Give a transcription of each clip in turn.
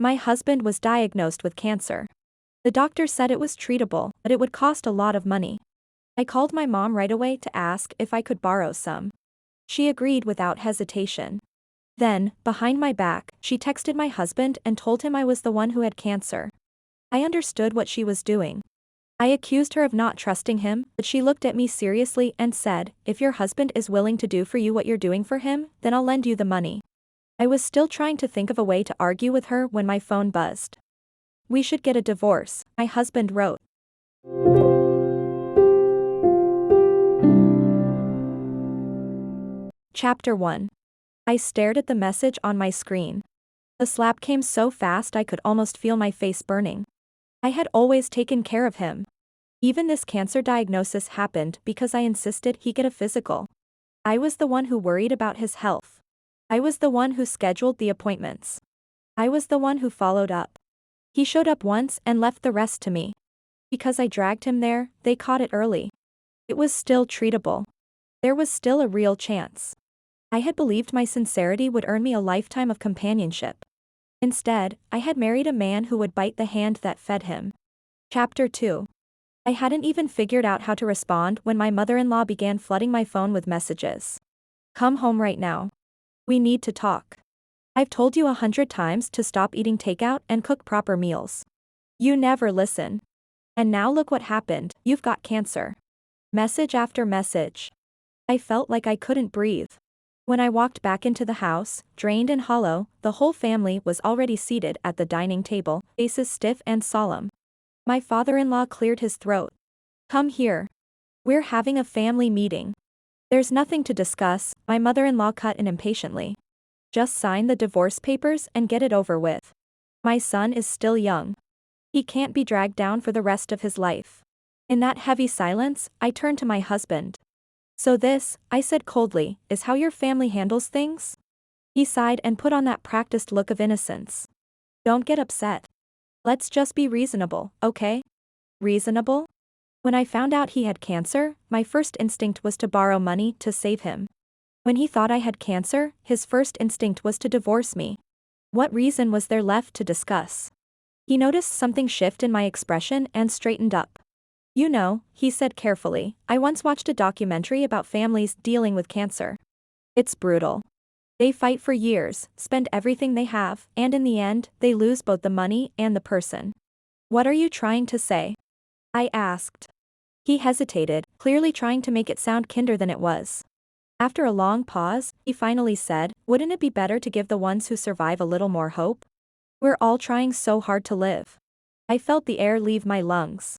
My husband was diagnosed with cancer. The doctor said it was treatable, but it would cost a lot of money. I called my mom right away to ask if I could borrow some. She agreed without hesitation. Then, behind my back, she texted my husband and told him I was the one who had cancer. I understood what she was doing. I accused her of not trusting him, but she looked at me seriously and said, "If your husband is willing to do for you what you're doing for him, then I'll lend you the money." I was still trying to think of a way to argue with her when my phone buzzed. "We should get a divorce," my husband wrote. Chapter 1. I stared at the message on my screen. The slap came so fast I could almost feel my face burning. I had always taken care of him. Even this cancer diagnosis happened because I insisted he get a physical. I was the one who worried about his health. I was the one who scheduled the appointments. I was the one who followed up. He showed up once and left the rest to me. Because I dragged him there, they caught it early. It was still treatable. There was still a real chance. I had believed my sincerity would earn me a lifetime of companionship. Instead, I had married a man who would bite the hand that fed him. Chapter 2. I hadn't even figured out how to respond when my mother-in-law began flooding my phone with messages. "Come home right now. We need to talk. I've told you 100 times to stop eating takeout and cook proper meals. You never listen. And now look what happened, you've got cancer." Message after message. I felt like I couldn't breathe. When I walked back into the house, drained and hollow, the whole family was already seated at the dining table, faces stiff and solemn. My father-in-law cleared his throat. "Come here. We're having a family meeting." "There's nothing to discuss," my mother-in-law cut in impatiently. "Just sign the divorce papers and get it over with. My son is still young. He can't be dragged down for the rest of his life." In that heavy silence, I turned to my husband. "So this," I said coldly, "is how your family handles things?" He sighed and put on that practiced look of innocence. "Don't get upset. Let's just be reasonable, okay?" Reasonable? When I found out he had cancer, my first instinct was to borrow money to save him. When he thought I had cancer, his first instinct was to divorce me. What reason was there left to discuss? He noticed something shift in my expression and straightened up. "You know," he said carefully, "I once watched a documentary about families dealing with cancer. It's brutal. They fight for years, spend everything they have, and in the end, they lose both the money and the person." "What are you trying to say?" I asked. He hesitated, clearly trying to make it sound kinder than it was. After a long pause, he finally said, "Wouldn't it be better to give the ones who survive a little more hope? We're all trying so hard to live." I felt the air leave my lungs.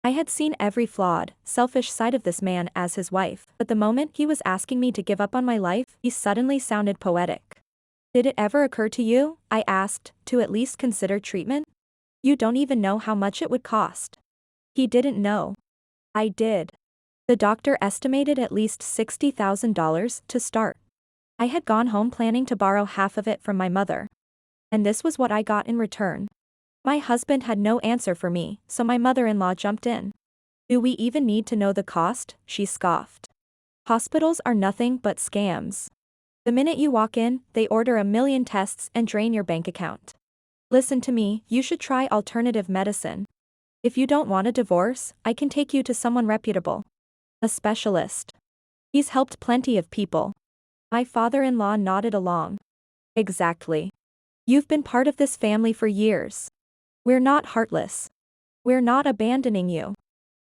I had seen every flawed, selfish side of this man as his wife, but the moment he was asking me to give up on my life, he suddenly sounded poetic. "Did it ever occur to you," I asked, "to at least consider treatment? You don't even know how much it would cost." He didn't know. I did. The doctor estimated at least $60,000 to start. I had gone home planning to borrow half of it from my mother. And this was what I got in return. My husband had no answer for me, so my mother-in-law jumped in. "Do we even need to know the cost?" she scoffed. "Hospitals are nothing but scams. The minute you walk in, they order 1,000,000 tests and drain your bank account. Listen to me, you should try alternative medicine. If you don't want a divorce, I can take you to someone reputable. A specialist. He's helped plenty of people." My father-in-law nodded along. "Exactly. You've been part of this family for years. We're not heartless. We're not abandoning you.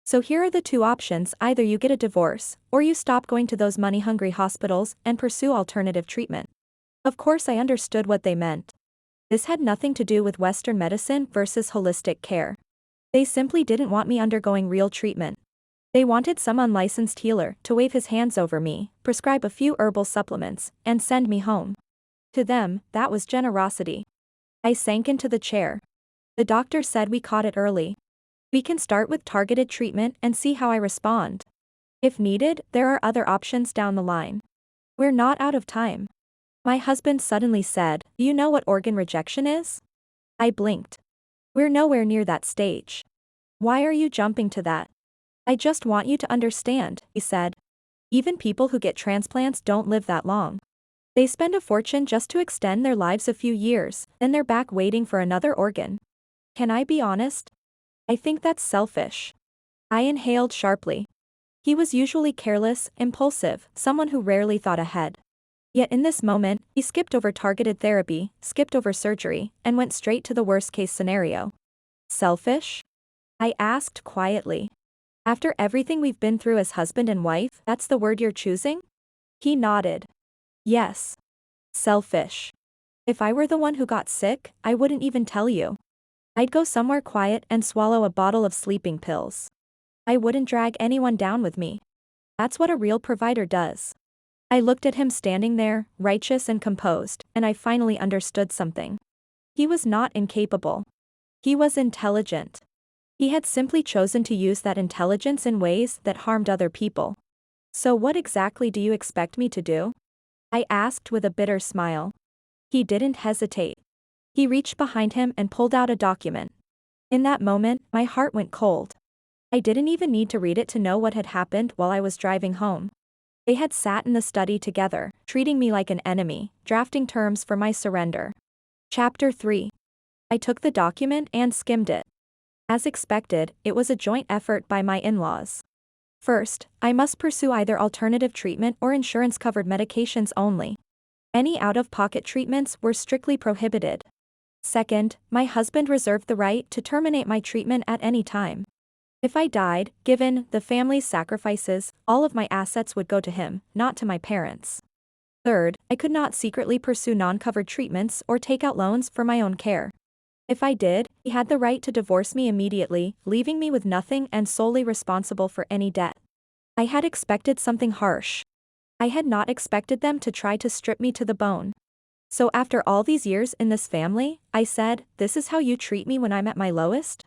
So here are the two options: either you get a divorce, or you stop going to those money-hungry hospitals and pursue alternative treatment." Of course I understood what they meant. This had nothing to do with Western medicine versus holistic care. They simply didn't want me undergoing real treatment. They wanted some unlicensed healer to wave his hands over me, prescribe a few herbal supplements, and send me home. To them, that was generosity. I sank into the chair. "The doctor said we caught it early. We can start with targeted treatment and see how I respond. If needed, there are other options down the line. We're not out of time." My husband suddenly said, "Do you know what organ rejection is?" I blinked. "We're nowhere near that stage. Why are you jumping to that?" "I just want you to understand," he said. "Even people who get transplants don't live that long. They spend a fortune just to extend their lives a few years, then they're back waiting for another organ. Can I be honest? I think that's selfish. I inhaled sharply. He was usually careless, impulsive, someone who rarely thought ahead. Yet in this moment, he skipped over targeted therapy, skipped over surgery, and went straight to the worst-case scenario. Selfish? I asked quietly. After everything we've been through as husband and wife, that's the word you're choosing? He nodded. Yes. Selfish. If I were the one who got sick, I wouldn't even tell you. I'd go somewhere quiet and swallow a bottle of sleeping pills. I wouldn't drag anyone down with me. That's what a real provider does. I looked at him standing there, righteous and composed, and I finally understood something. He was not incapable. He was intelligent. He had simply chosen to use that intelligence in ways that harmed other people. So what exactly do you expect me to do? I asked with a bitter smile. He didn't hesitate. He reached behind him and pulled out a document. In that moment, my heart went cold. I didn't even need to read it to know what had happened while I was driving home. They had sat in the study together, treating me like an enemy, drafting terms for my surrender. Chapter 3. I took the document and skimmed it. As expected, it was a joint effort by my in-laws. First, I must pursue either alternative treatment or insurance-covered medications only. Any out-of-pocket treatments were strictly prohibited. Second, my husband reserved the right to terminate my treatment at any time. If I died, given the family's sacrifices, all of my assets would go to him, not to my parents. Third, I could not secretly pursue non-covered treatments or take out loans for my own care. If I did, he had the right to divorce me immediately, leaving me with nothing and solely responsible for any debt. I had expected something harsh. I had not expected them to try to strip me to the bone. So after all these years in this family, I said, "This is how you treat me when I'm at my lowest?"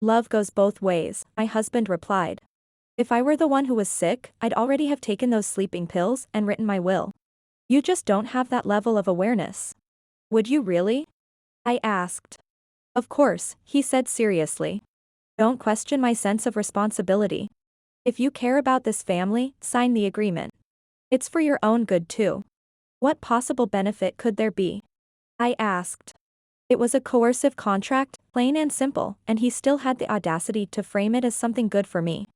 "Love goes both ways," my husband replied. "If I were the one who was sick, I'd already have taken those sleeping pills and written my will. You just don't have that level of awareness." "Would you really?" I asked. "Of course," he said seriously. "Don't question my sense of responsibility. If you care about this family, sign the agreement. It's for your own good too." "What possible benefit could there be?" I asked. It was a coercive contract, plain and simple, and he still had the audacity to frame it as something good for me.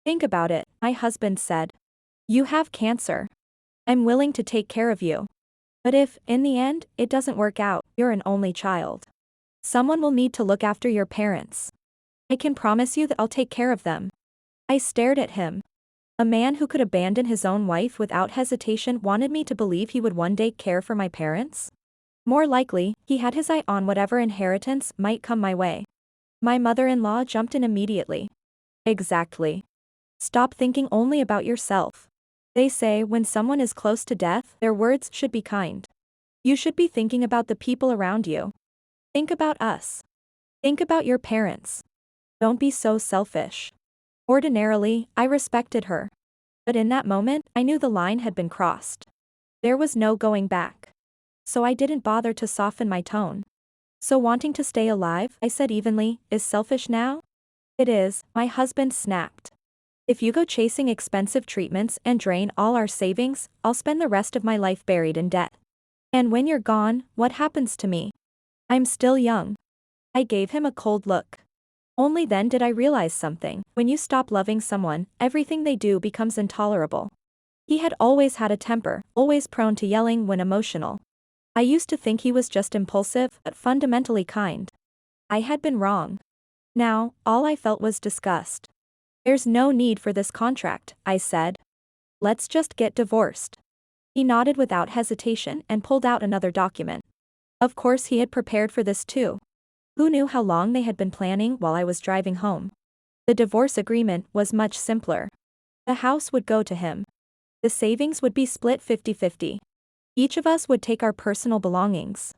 "Think about it," my husband said. "You have cancer. I'm willing to take care of you. But if, in the end, it doesn't work out, you're an only child. Someone will need to look after your parents. I can promise you that I'll take care of them." I stared at him. A man who could abandon his own wife without hesitation wanted me to believe he would one day care for my parents? More likely, he had his eye on whatever inheritance might come my way. My mother-in-law jumped in immediately. "Exactly. Stop thinking only about yourself. They say when someone is close to death, their words should be kind. You should be thinking about the people around you. Think about us. Think about your parents. Don't be so selfish." Ordinarily, I respected her. But in that moment, I knew the line had been crossed. There was no going back. So I didn't bother to soften my tone. "So wanting to stay alive," I said evenly, "is selfish now?" "It is," my husband snapped. "If you go chasing expensive treatments and drain all our savings, I'll spend the rest of my life buried in debt. And when you're gone, what happens to me? I'm still young." I gave him a cold look. Only then did I realize something. When you stop loving someone, everything they do becomes intolerable. He had always had a temper, always prone to yelling when emotional. I used to think he was just impulsive, but fundamentally kind. I had been wrong. Now, all I felt was disgust. "There's no need for this contract," I said. "Let's just get divorced." He nodded without hesitation and pulled out another document. Of course he had prepared for this too. Who knew how long they had been planning while I was driving home? The divorce agreement was much simpler. The house would go to him. The savings would be split 50-50. Each of us would take our personal belongings.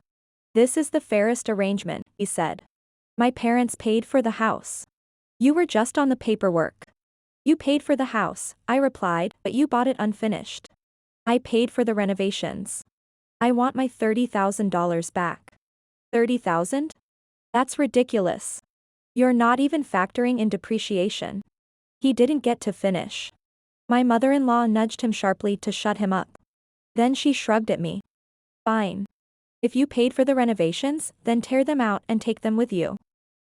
"This is the fairest arrangement," he said. "My parents paid for the house. You were just on the paperwork." "You paid for the house," I replied, "but you bought it unfinished." "I paid for the renovations. I want my $30,000 back." "30,000? That's ridiculous. You're not even factoring in depreciation." He didn't get to finish. My mother-in-law nudged him sharply to shut him up. Then she shrugged at me. "Fine. If you paid for the renovations, then tear them out and take them with you.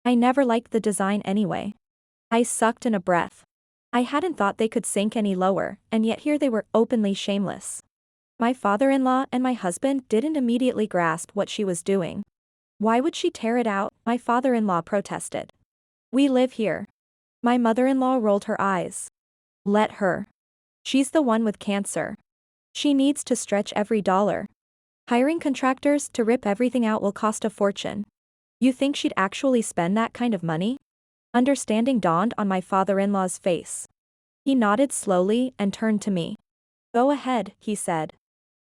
I never liked the design anyway. I sucked in a breath. I hadn't thought they could sink any lower, and yet here they were openly shameless. My father-in-law and my husband didn't immediately grasp what she was doing. Why would she tear it out? My father-in-law protested. We live here. My mother-in-law rolled her eyes. Let her. She's the one with cancer. She needs to stretch every dollar. Hiring contractors to rip everything out will cost a fortune. You think she'd actually spend that kind of money? Understanding dawned on my father-in-law's face. He nodded slowly and turned to me. Go ahead, he said.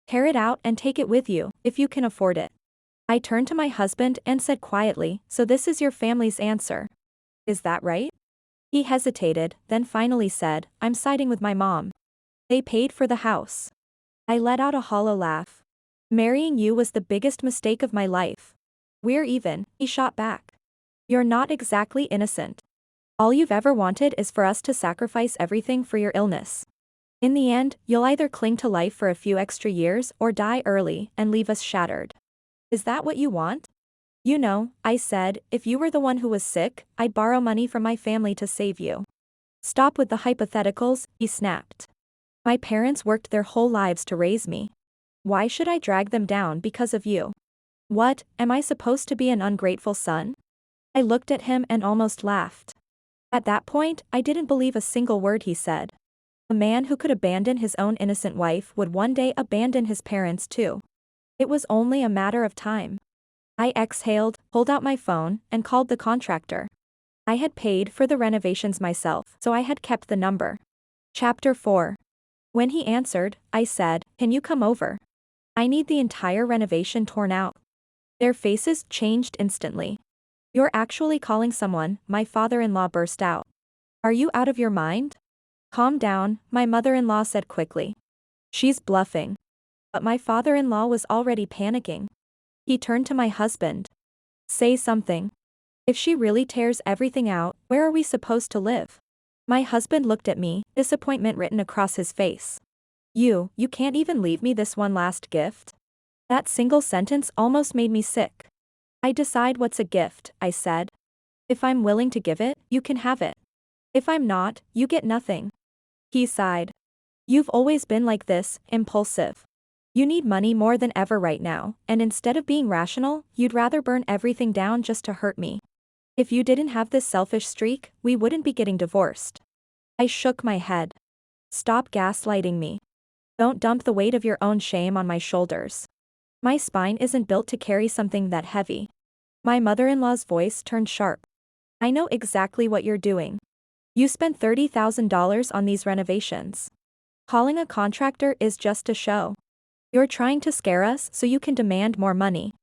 Tear it out and take it with you, if you can afford it. I turned to my husband and said quietly, so this is your family's answer. Is that right? He hesitated, then finally said, I'm siding with my mom. They paid for the house. I let out a hollow laugh. Marrying you was the biggest mistake of my life. We're even, he shot back. You're not exactly innocent. All you've ever wanted is for us to sacrifice everything for your illness. In the end, you'll either cling to life for a few extra years or die early and leave us shattered. Is that what you want? You know, I said, if you were the one who was sick, I'd borrow money from my family to save you. Stop with the hypotheticals, he snapped. My parents worked their whole lives to raise me. Why should I drag them down because of you? What, am I supposed to be an ungrateful son? I looked at him and almost laughed. At that point, I didn't believe a single word he said. A man who could abandon his own innocent wife would one day abandon his parents too. It was only a matter of time. I exhaled, pulled out my phone, and called the contractor. I had paid for the renovations myself, so I had kept the number. Chapter 4. When he answered, I said, can you come over? I need the entire renovation torn out. Their faces changed instantly. You're actually calling someone, my father-in-law burst out. Are you out of your mind? Calm down, my mother-in-law said quickly. She's bluffing. But my father-in-law was already panicking. He turned to my husband. Say something. If she really tears everything out, where are we supposed to live? My husband looked at me, disappointment written across his face. You can't even leave me this one last gift? That single sentence almost made me sick. I decide what's a gift, I said. If I'm willing to give it, you can have it. If I'm not, you get nothing. He sighed. You've always been like this, impulsive. You need money more than ever right now, and instead of being rational, you'd rather burn everything down just to hurt me. If you didn't have this selfish streak, we wouldn't be getting divorced. I shook my head. Stop gaslighting me. Don't dump the weight of your own shame on my shoulders. My spine isn't built to carry something that heavy. My mother-in-law's voice turned sharp. I know exactly what you're doing. You spent $30,000 on these renovations. Calling a contractor is just a show. You're trying to scare us so you can demand more money.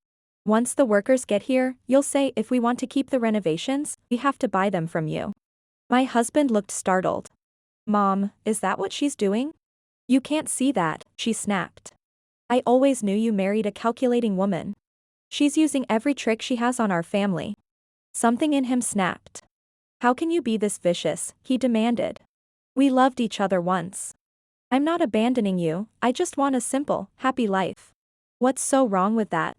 Once the workers get here, you'll say if we want to keep the renovations, we have to buy them from you. My husband looked startled. Mom, is that what she's doing? You can't see that, she snapped. I always knew you married a calculating woman. She's using every trick she has on our family. Something in him snapped. How can you be this vicious? He demanded. We loved each other once. I'm not abandoning you, I just want a simple, happy life. What's so wrong with that?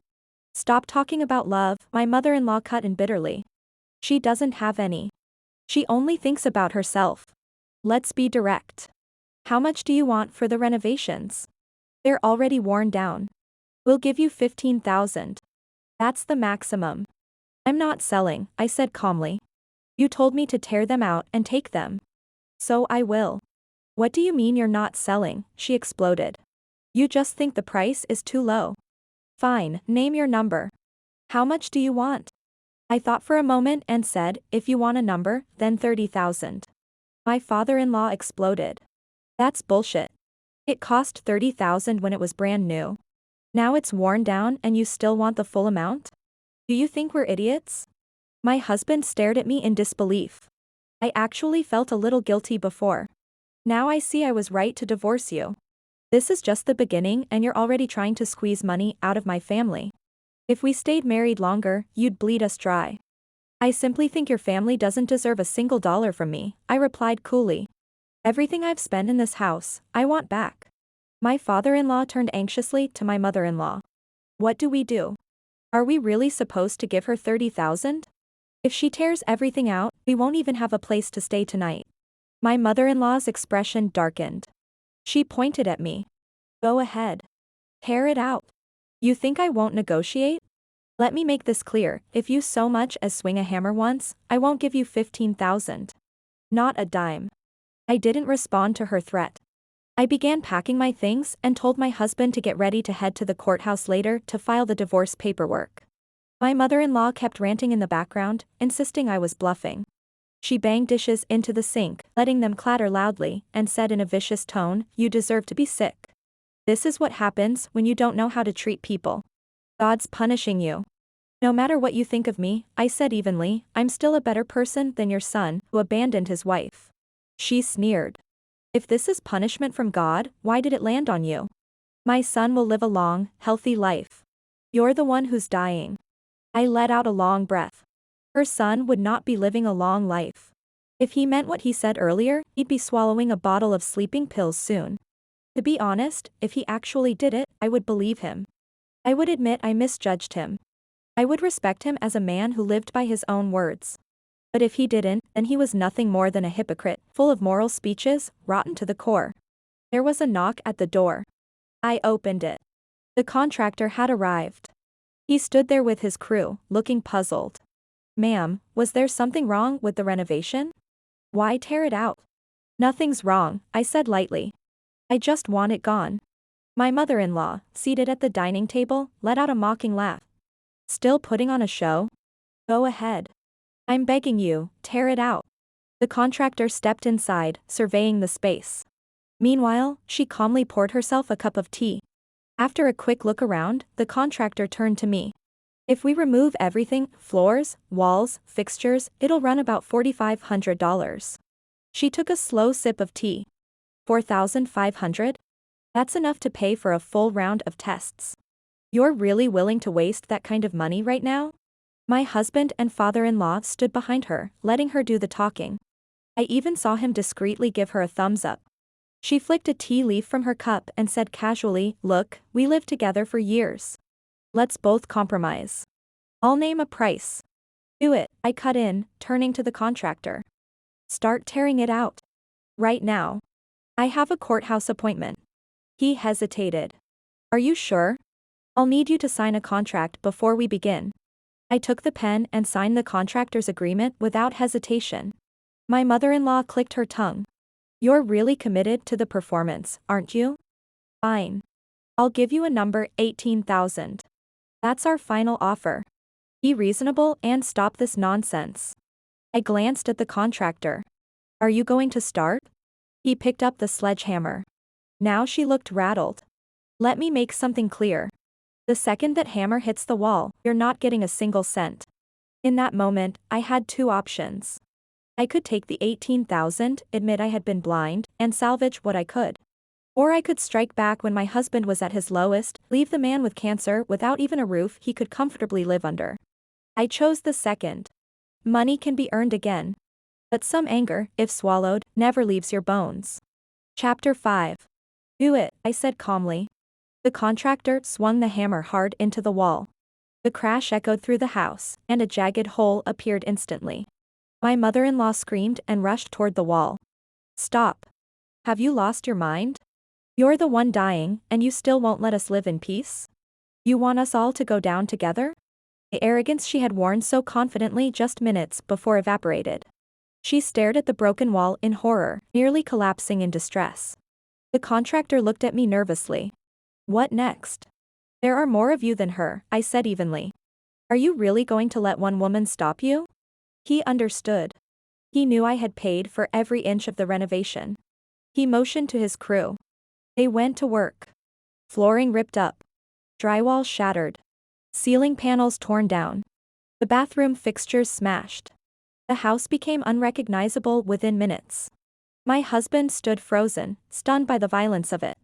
Stop talking about love, my mother-in-law cut in bitterly. She doesn't have any. She only thinks about herself. Let's be direct. How much do you want for the renovations? They're already worn down. We'll give you $15,000. That's the maximum. I'm not selling, I said calmly. You told me to tear them out and take them. So I will. What do you mean you're not selling? She exploded. You just think the price is too low. Fine, name your number. How much do you want? I thought for a moment and said, if you want a number, then 30,000. My father-in-law exploded. That's bullshit. It cost 30,000 when it was brand new. Now it's worn down and you still want the full amount? Do you think we're idiots? My husband stared at me in disbelief. I actually felt a little guilty before. Now I see I was right to divorce you. This is just the beginning and you're already trying to squeeze money out of my family. If we stayed married longer, you'd bleed us dry. I simply think your family doesn't deserve a single dollar from me, I replied coolly. Everything I've spent in this house, I want back. My father-in-law turned anxiously to my mother-in-law. What do we do? Are we really supposed to give her 30,000? If she tears everything out, we won't even have a place to stay tonight. My mother-in-law's expression darkened. She pointed at me. Go ahead. Tear it out. You think I won't negotiate? Let me make this clear, if you so much as swing a hammer once, I won't give you 15,000. Not a dime. I didn't respond to her threat. I began packing my things and told my husband to get ready to head to the courthouse later to file the divorce paperwork. My mother-in-law kept ranting in the background, insisting I was bluffing. She banged dishes into the sink, letting them clatter loudly, and said in a vicious tone, "You deserve to be sick. This is what happens when you don't know how to treat people. God's punishing you." No matter what you think of me, I said evenly, I'm still a better person than your son, who abandoned his wife. She sneered. If this is punishment from God, why did it land on you? My son will live a long, healthy life. You're the one who's dying. I let out a long breath. Her son would not be living a long life. If he meant what he said earlier, he'd be swallowing a bottle of sleeping pills soon. To be honest, if he actually did it, I would believe him. I would admit I misjudged him. I would respect him as a man who lived by his own words. But if he didn't, then he was nothing more than a hypocrite, full of moral speeches, rotten to the core. There was a knock at the door. I opened it. The contractor had arrived. He stood there with his crew, looking puzzled. Ma'am, was there something wrong with the renovation? Why tear it out? Nothing's wrong, I said lightly. I just want it gone. My mother-in-law, seated at the dining table, let out a mocking laugh. Still putting on a show? Go ahead. I'm begging you, tear it out. The contractor stepped inside, surveying the space. Meanwhile, she calmly poured herself a cup of tea. After a quick look around, the contractor turned to me. If we remove everything, floors, walls, fixtures, it'll run about $4,500. She took a slow sip of tea. 4,500? That's enough to pay for a full round of tests. You're really willing to waste that kind of money right now? My husband and father-in-law stood behind her, letting her do the talking. I even saw him discreetly give her a thumbs up. She flicked a tea leaf from her cup and said casually, "Look, we lived together for years. Let's both compromise. I'll name a price." Do it, I cut in, turning to the contractor. Start tearing it out. Right now. I have a courthouse appointment. He hesitated. Are you sure? I'll need you to sign a contract before we begin. I took the pen and signed the contractor's agreement without hesitation. My mother-in-law clicked her tongue. You're really committed to the performance, aren't you? Fine. I'll give you a number, 18,000. That's our final offer. Be reasonable and stop this nonsense. I glanced at the contractor. Are you going to start? He picked up the sledgehammer. Now she looked rattled. Let me make something clear. The second that hammer hits the wall, you're not getting a single cent. In that moment, I had two options. I could take the 18,000, admit I had been blind, and salvage what I could. Or I could strike back when my husband was at his lowest, leave the man with cancer without even a roof he could comfortably live under. I chose the second. Money can be earned again. But some anger, if swallowed, never leaves your bones. Chapter 5. Do it, I said calmly. The contractor swung the hammer hard into the wall. The crash echoed through the house, and a jagged hole appeared instantly. My mother-in-law screamed and rushed toward the wall. Stop. Have you lost your mind? You're the one dying, and you still won't let us live in peace? You want us all to go down together? The arrogance she had worn so confidently just minutes before evaporated. She stared at the broken wall in horror, nearly collapsing in distress. The contractor looked at me nervously. What next? There are more of you than her, I said evenly. Are you really going to let one woman stop you? He understood. He knew I had paid for every inch of the renovation. He motioned to his crew. They went to work. Flooring ripped up. Drywall shattered. Ceiling panels torn down. The bathroom fixtures smashed. The house became unrecognizable within minutes. My husband stood frozen, stunned by the violence of it.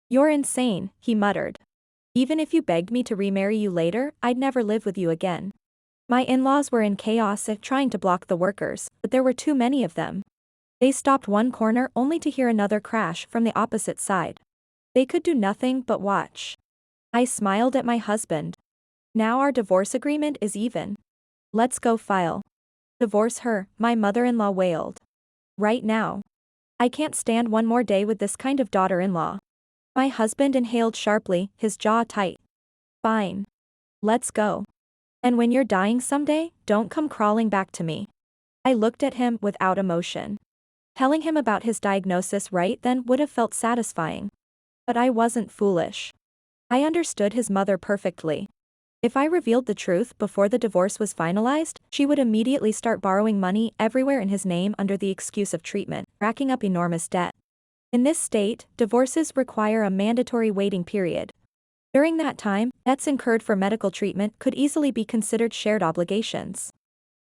You're insane, he muttered. Even if you begged me to remarry you later, I'd never live with you again. My in-laws were in chaos trying to block the workers, but there were too many of them. They stopped one corner only to hear another crash from the opposite side. They could do nothing but watch. I smiled at my husband. Now our divorce agreement is even. Let's go file. Divorce her, my mother-in-law wailed. Right now. I can't stand one more day with this kind of daughter-in-law. My husband inhaled sharply, his jaw tight. Fine. Let's go. And when you're dying someday, don't come crawling back to me. I looked at him without emotion. Telling him about his diagnosis right then would have felt satisfying. But I wasn't foolish. I understood his mother perfectly. If I revealed the truth before the divorce was finalized, she would immediately start borrowing money everywhere in his name under the excuse of treatment, racking up enormous debt. In this state, divorces require a mandatory waiting period. During that time, debts incurred for medical treatment could easily be considered shared obligations.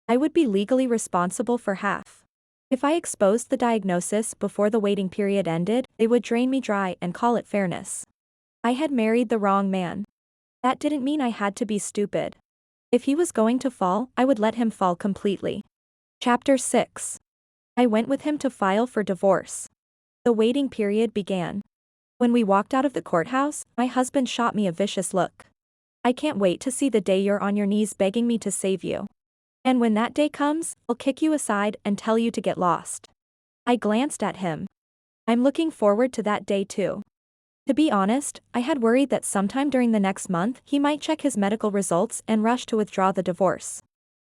I would be legally responsible for half. If I exposed the diagnosis before the waiting period ended, they would drain me dry and call it fairness. I had married the wrong man. That didn't mean I had to be stupid. If he was going to fall, I would let him fall completely. Chapter 6. I went with him to file for divorce. The waiting period began. When we walked out of the courthouse, my husband shot me a vicious look. I can't wait to see the day you're on your knees begging me to save you. And when that day comes, I'll kick you aside and tell you to get lost. I glanced at him. I'm looking forward to that day too. To be honest, I had worried that sometime during the next month he might check his medical results and rush to withdraw the divorce.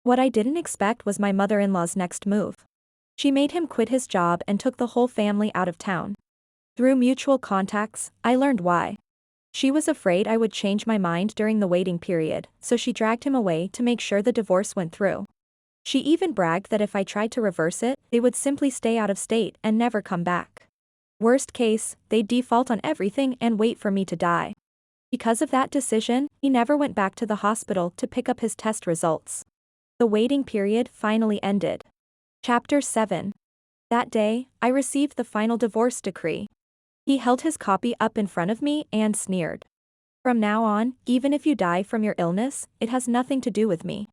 What I didn't expect was my mother-in-law's next move. She made him quit his job and took the whole family out of town. Through mutual contacts, I learned why. She was afraid I would change my mind during the waiting period, so she dragged him away to make sure the divorce went through. She even bragged that if I tried to reverse it, they would simply stay out of state and never come back. Worst case, they'd default on everything and wait for me to die. Because of that decision, he never went back to the hospital to pick up his test results. The waiting period finally ended. Chapter 7. That day, I received the final divorce decree. He held his copy up in front of me and sneered. From now on, even if you die from your illness, it has nothing to do with me.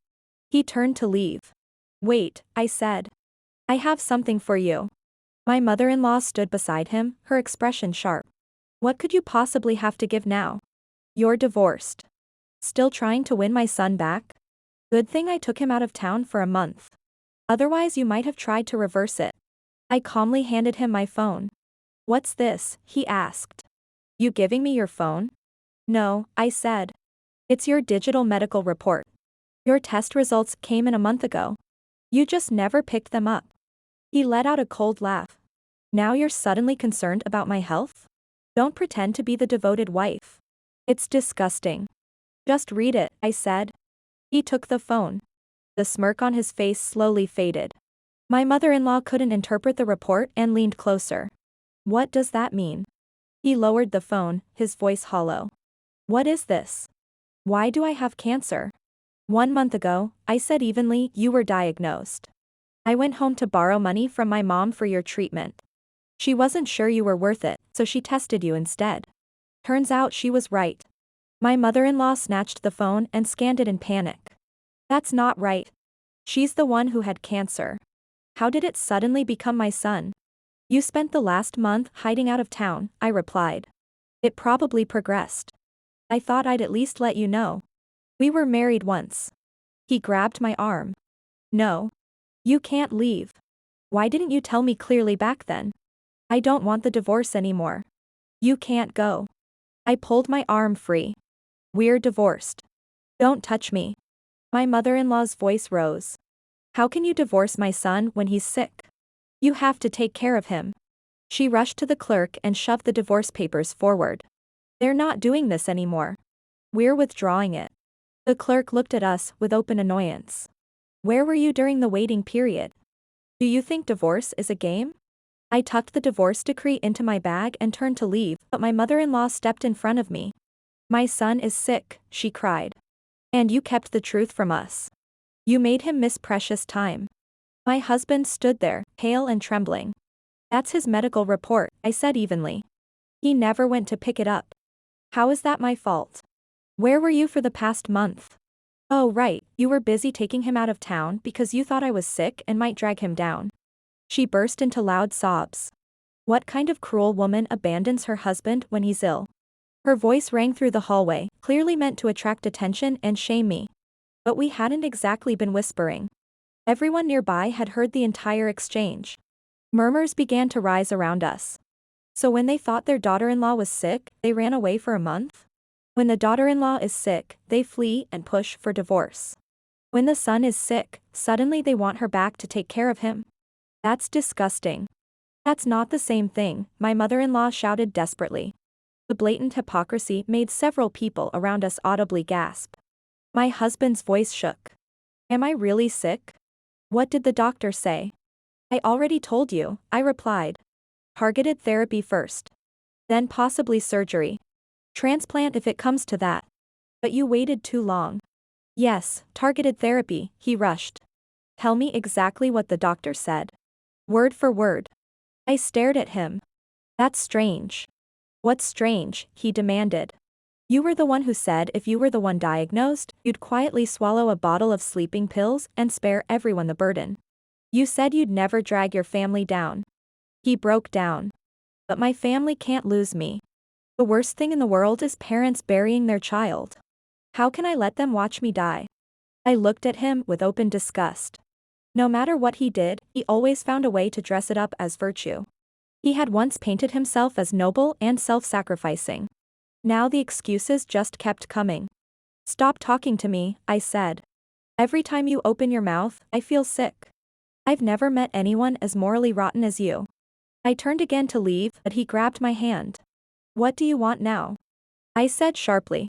He turned to leave. Wait, I said. I have something for you. My mother-in-law stood beside him, her expression sharp. What could you possibly have to give now? You're divorced. Still trying to win my son back? Good thing I took him out of town for a month. Otherwise you might have tried to reverse it. I calmly handed him my phone. What's this? He asked. You giving me your phone? No, I said. It's your digital medical report. Your test results came in a month ago. You just never picked them up. He let out a cold laugh. Now you're suddenly concerned about my health? Don't pretend to be the devoted wife. It's disgusting. Just read it, I said. He took the phone. The smirk on his face slowly faded. My mother-in-law couldn't interpret the report and leaned closer. What does that mean? He lowered the phone, his voice hollow. What is this? Why do I have cancer? 1 month ago, I said evenly, you were diagnosed. I went home to borrow money from my mom for your treatment. She wasn't sure you were worth it, so she tested you instead. Turns out she was right. My mother-in-law snatched the phone and scanned it in panic. That's not right. She's the one who had cancer. How did it suddenly become my son? You spent the last month hiding out of town, I replied. It probably progressed. I thought I'd at least let you know. We were married once. He grabbed my arm. No. You can't leave. Why didn't you tell me clearly back then? I don't want the divorce anymore. You can't go. I pulled my arm free. We're divorced. Don't touch me. My mother-in-law's voice rose. How can you divorce my son when he's sick? You have to take care of him. She rushed to the clerk and shoved the divorce papers forward. They're not doing this anymore. We're withdrawing it. The clerk looked at us with open annoyance. Where were you during the waiting period? Do you think divorce is a game? I tucked the divorce decree into my bag and turned to leave, but my mother-in-law stepped in front of me. My son is sick, she cried. And you kept the truth from us. You made him miss precious time. My husband stood there, pale and trembling. That's his medical report, I said evenly. He never went to pick it up. How is that my fault? Where were you for the past month? Oh right, you were busy taking him out of town because you thought I was sick and might drag him down. She burst into loud sobs. What kind of cruel woman abandons her husband when he's ill? Her voice rang through the hallway, clearly meant to attract attention and shame me. But we hadn't exactly been whispering. Everyone nearby had heard the entire exchange. Murmurs began to rise around us. So when they thought their daughter-in-law was sick, they ran away for a month? When the daughter-in-law is sick, they flee and push for divorce. When the son is sick, suddenly they want her back to take care of him. That's disgusting. That's not the same thing, my mother-in-law shouted desperately. The blatant hypocrisy made several people around us audibly gasp. My husband's voice shook. Am I really sick? What did the doctor say? I already told you, I replied. Targeted therapy first. Then possibly surgery. Transplant if it comes to that. But you waited too long. Yes, targeted therapy, he rushed. Tell me exactly what the doctor said. Word for word. I stared at him. That's strange. What's strange? He demanded. You were the one who said if you were the one diagnosed, you'd quietly swallow a bottle of sleeping pills and spare everyone the burden. You said you'd never drag your family down. He broke down. But my family can't lose me. The worst thing in the world is parents burying their child. How can I let them watch me die? I looked at him with open disgust. No matter what he did, he always found a way to dress it up as virtue. He had once painted himself as noble and self-sacrificing. Now the excuses just kept coming. Stop talking to me, I said. Every time you open your mouth, I feel sick. I've never met anyone as morally rotten as you. I turned again to leave, but he grabbed my hand. What do you want now? I said sharply.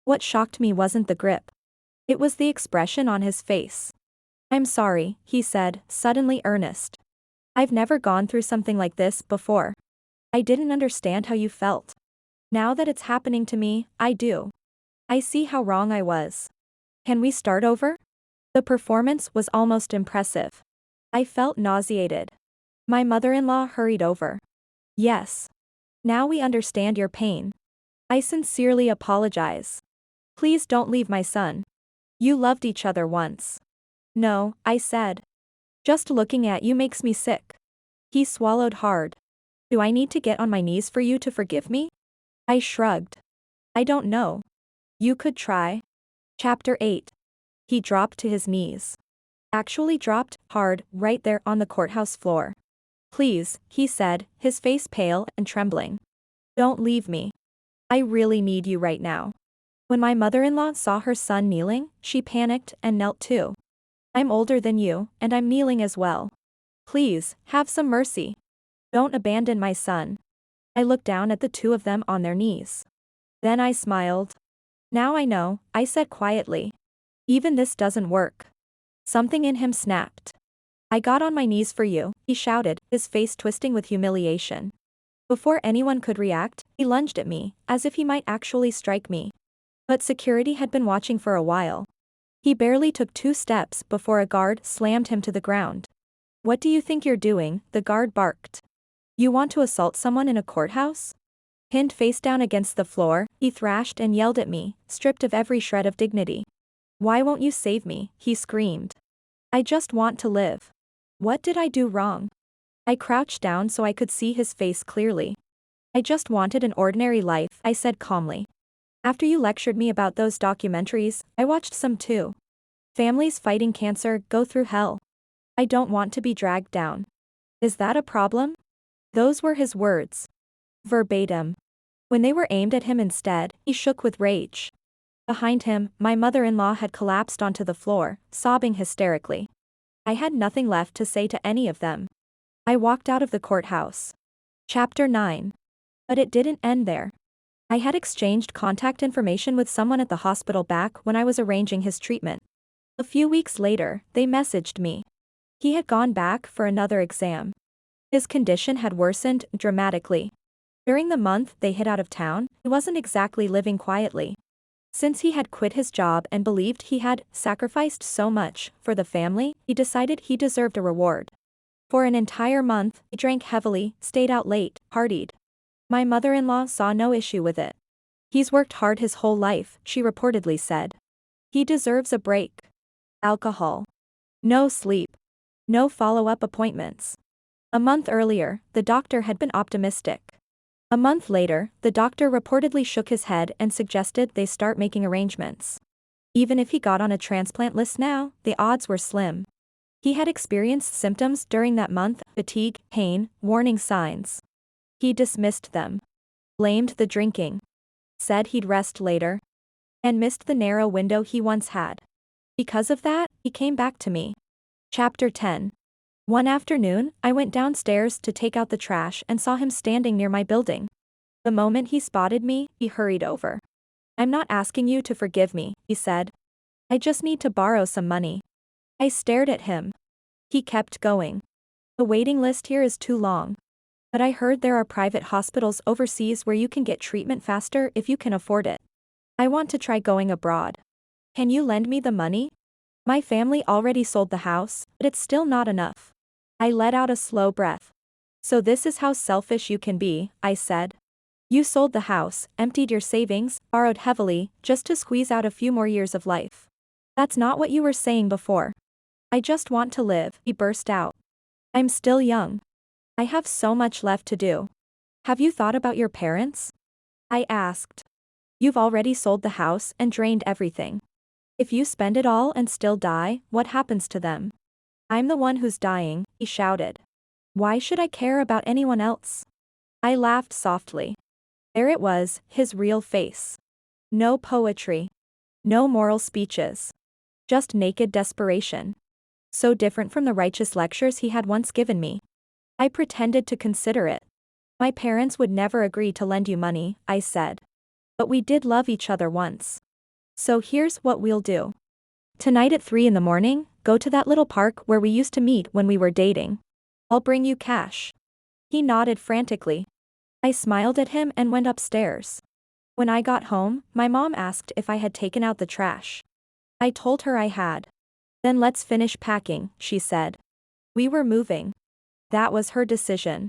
What shocked me wasn't the grip. It was the expression on his face. I'm sorry, he said, suddenly earnest. I've never gone through something like this before. I didn't understand how you felt. Now that it's happening to me, I do. I see how wrong I was. Can we start over? The performance was almost impressive. I felt nauseated. My mother-in-law hurried over. Yes. Now we understand your pain. I sincerely apologize. Please don't leave my son. You loved each other once. No, I said. Just looking at you makes me sick. He swallowed hard. Do I need to get on my knees for you to forgive me? I shrugged. I don't know. You could try. Chapter 8. He dropped to his knees. Actually dropped, hard, right there on the courthouse floor. Please, he said, his face pale and trembling. Don't leave me. I really need you right now. When my mother-in-law saw her son kneeling, she panicked and knelt too. I'm older than you, and I'm kneeling as well. Please, have some mercy. Don't abandon my son. I looked down at the two of them on their knees. Then I smiled. Now I know, I said quietly. Even this doesn't work. Something in him snapped. I got on my knees for you, he shouted, his face twisting with humiliation. Before anyone could react, he lunged at me, as if he might actually strike me. But security had been watching for a while. He barely took 2 steps before a guard slammed him to the ground. What do you think you're doing? The guard barked. You want to assault someone in a courthouse? Pinned face down against the floor, he thrashed and yelled at me, stripped of every shred of dignity. Why won't you save me? He screamed. I just want to live. What did I do wrong? I crouched down so I could see his face clearly. I just wanted an ordinary life, I said calmly. After you lectured me about those documentaries, I watched some too. Families fighting cancer go through hell. I don't want to be dragged down. Is that a problem? Those were his words. Verbatim. When they were aimed at him instead, he shook with rage. Behind him, my mother-in-law had collapsed onto the floor, sobbing hysterically. I had nothing left to say to any of them. I walked out of the courthouse. Chapter 9. But it didn't end there. I had exchanged contact information with someone at the hospital back when I was arranging his treatment. A few weeks later, they messaged me. He had gone back for another exam. His condition had worsened dramatically. During the month they hid out of town, he wasn't exactly living quietly. Since he had quit his job and believed he had sacrificed so much for the family, he decided he deserved a reward. For an entire month, he drank heavily, stayed out late, partied. My mother-in-law saw no issue with it. He's worked hard his whole life, she reportedly said. He deserves a break. Alcohol. No sleep. No follow-up appointments. A month earlier, the doctor had been optimistic. A month later, the doctor reportedly shook his head and suggested they start making arrangements. Even if he got on a transplant list now, the odds were slim. He had experienced symptoms during that month: fatigue, pain, warning signs. He dismissed them, blamed the drinking, said he'd rest later, and missed the narrow window he once had. Because of that, he came back to me. Chapter 10. One afternoon, I went downstairs to take out the trash and saw him standing near my building. The moment he spotted me, he hurried over. "I'm not asking you to forgive me," he said. "I just need to borrow some money." I stared at him. He kept going. "The waiting list here is too long. But I heard there are private hospitals overseas where you can get treatment faster if you can afford it. I want to try going abroad. Can you lend me the money? My family already sold the house, but it's still not enough." I let out a slow breath. "So this is how selfish you can be," I said. "You sold the house, emptied your savings, borrowed heavily, just to squeeze out a few more years of life. That's not what you were saying before." "I just want to live," he burst out. "I'm still young. I have so much left to do." "Have you thought about your parents?" I asked. "You've already sold the house and drained everything. If you spend it all and still die, what happens to them?" "I'm the one who's dying," he shouted. "Why should I care about anyone else?" I laughed softly. There it was, his real face. No poetry. No moral speeches. Just naked desperation. So different from the righteous lectures he had once given me. I pretended to consider it. "My parents would never agree to lend you money," I said. "But we did love each other once. So here's what we'll do. Tonight at 3 in the morning, go to that little park where we used to meet when we were dating. I'll bring you cash." He nodded frantically. I smiled at him and went upstairs. When I got home, my mom asked if I had taken out the trash. I told her I had. "Then let's finish packing," she said. We were moving. That was her decision.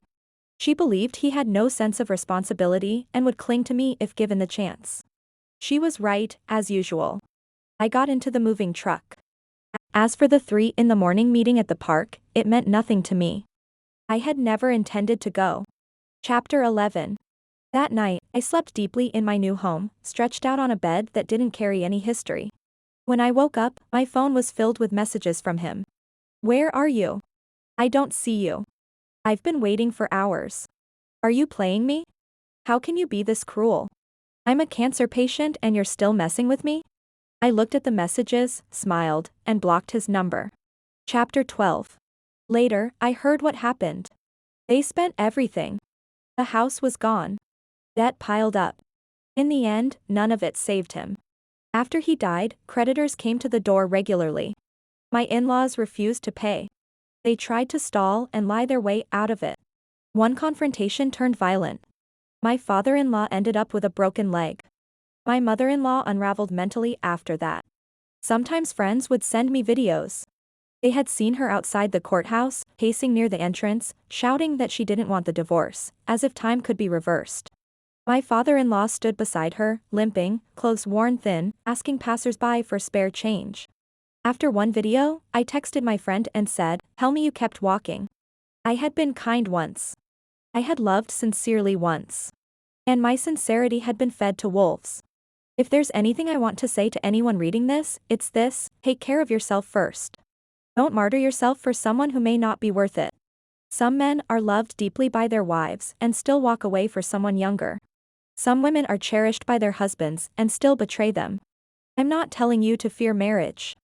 She believed he had no sense of responsibility and would cling to me if given the chance. She was right, as usual. I got into the moving truck. As for the 3 in the morning meeting at the park, it meant nothing to me. I had never intended to go. Chapter 11. That night, I slept deeply in my new home, stretched out on a bed that didn't carry any history. When I woke up, my phone was filled with messages from him. "Where are you? I don't see you. I've been waiting for hours. Are you playing me? How can you be this cruel? I'm a cancer patient and you're still messing with me?" I looked at the messages, smiled, and blocked his number. Chapter 12. Later, I heard what happened. They spent everything. The house was gone. Debt piled up. In the end, none of it saved him. After he died, creditors came to the door regularly. My in-laws refused to pay. They tried to stall and lie their way out of it. One confrontation turned violent. My father-in-law ended up with a broken leg. My mother-in-law unraveled mentally after that. Sometimes friends would send me videos. They had seen her outside the courthouse, pacing near the entrance, shouting that she didn't want the divorce, as if time could be reversed. My father-in-law stood beside her, limping, clothes worn thin, asking passers-by for spare change. After one video, I texted my friend and said, "Tell me you kept walking." I had been kind once. I had loved sincerely once. And my sincerity had been fed to wolves. If there's anything I want to say to anyone reading this, it's this: take care of yourself first. Don't martyr yourself for someone who may not be worth it. Some men are loved deeply by their wives and still walk away for someone younger. Some women are cherished by their husbands and still betray them. I'm not telling you to fear marriage.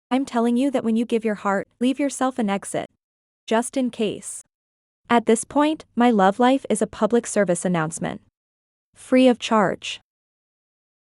I'm telling you that when you give your heart, leave yourself an exit. Just in case. At this point, my love life is a public service announcement. Free of charge.